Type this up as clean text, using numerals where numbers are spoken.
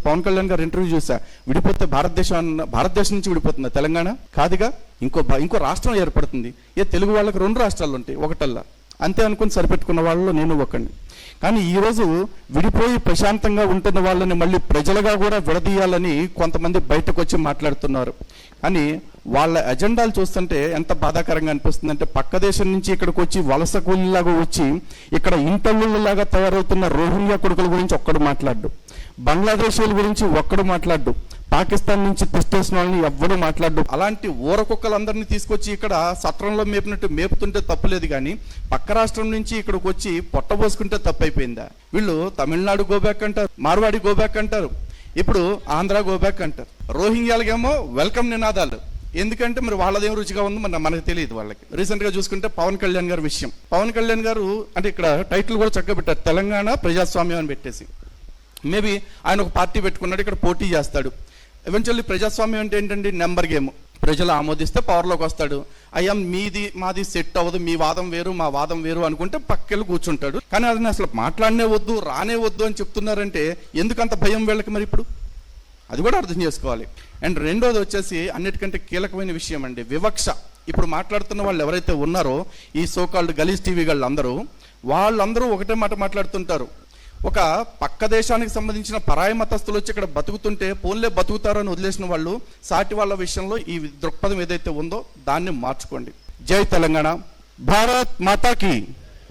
పవన్ కళ్యాణ్ గారు ఇంటర్వ్యూ చూసా, విడిపోతే భారతదేశం నుంచి విడిపోతుందా తెలంగాణ? కాదుగా, ఇంకో రాష్ట్రం ఏర్పడుతుంది. తెలుగు వాళ్ళకి 2 రాష్ట్రాలు ఉంటాయి, ఒకటల్లా. అంతే అనుకుని సరిపెట్టుకున్న వాళ్ళలో నేను ఒకడిని. కానీ ఈరోజు విడిపోయి ప్రశాంతంగా ఉంటున్న వాళ్ళని మళ్ళీ ప్రజలుగా కూడా విడదీయాలని కొంతమంది బయటకు వచ్చి మాట్లాడుతున్నారు. కానీ వాళ్ళ ఎజెండాలు చూస్తుంటే ఎంత బాధాకరంగా అనిపిస్తుందంటే, పక్క దేశం నుంచి ఇక్కడికి వచ్చి వలస కూలీలాగా వచ్చి ఇక్కడ ఇంటర్వ్యూలాగా తయారవుతున్న రోహింగ్యా కొడుకుల గురించి ఒక్కడు మాట్లాడు, బంగ్లాదేశీల గురించి ఒక్కడు మాట్లాడు, పాకిస్తాన్ నుంచి తెచ్చేసిన వాళ్ళని ఎవ్వడూ మాట్లాడు. అలాంటి ఊర కుక్కలందరినీ తీసుకొచ్చి ఇక్కడ సత్రంలో మేపినట్టు మేపుతుంటే తప్పులేదు, కానీ పక్క రాష్ట్రం నుంచి ఇక్కడికి వచ్చి పొట్టబోసుకుంటే తప్పైపోయిందా? వీళ్ళు తమిళనాడు గోబ్యాక్ అంటారు, మార్వాడి గోబ్యాక్ అంటారు, ఇప్పుడు ఆంధ్ర గోబ్యాక్ అంటారు. రోహింగ్యాలకేమో వెల్కమ్ నినాదాలు. ఎందుకంటే మరి వాళ్ళదేం రుచిగా ఉందో మనకు తెలియదు. వాళ్ళకి రీసెంట్గా చూసుకుంటే పవన్ కళ్యాణ్ గారి విషయం. పవన్ కళ్యాణ్ గారు అంటే ఇక్కడ టైటిల్ కూడా చక్కగా పెట్టారు, తెలంగాణ ప్రజాస్వామ్యం అని పెట్టేసి. మేబీ ఆయన ఒక పార్టీ పెట్టుకున్నాడు, ఇక్కడ పోటీ చేస్తాడు. ఎవెన్చువల్లీ ప్రజాస్వామ్యం అంటే ఏంటండి? Number game. ప్రజలు ఆమోదిస్తే పవర్లోకి వస్తాడు. అయ్యా మాది సెట్ అవ్వదు, మీ వాదం వేరు మా వాదం వేరు అనుకుంటే పక్కెళ్ళి కూర్చుంటాడు. కానీ అది అసలు మాట్లాడనే వద్దు, రానే వద్దు అని చెప్తున్నారంటే ఎందుకంత భయం వీళ్ళకి? మరి ఇప్పుడు అది కూడా అర్థం చేసుకోవాలి. అండ్ రెండోది వచ్చేసి అన్నిటికంటే కీలకమైన విషయం అండి, వివక్ష. ఇప్పుడు మాట్లాడుతున్న వాళ్ళు ఎవరైతే ఉన్నారో ఈ సోకాల్డ్ గలీజ్ టీవీ వాళ్ళందరూ ఒకటే మాట మాట్లాడుతుంటారు. ఒక పక్క దేశానికి సంబంధించిన పరాయి మతస్థులు వచ్చి ఇక్కడ బతుకుతుంటే పోన్లే బతుకుతారు అని వదిలేసిన వాళ్ళు సాటి వాళ్ళ విషయంలో ఈ దృక్పథం ఏదైతే ఉందో దాన్ని మార్చుకోండి. జై తెలంగాణ, భారత్ మాతాకి.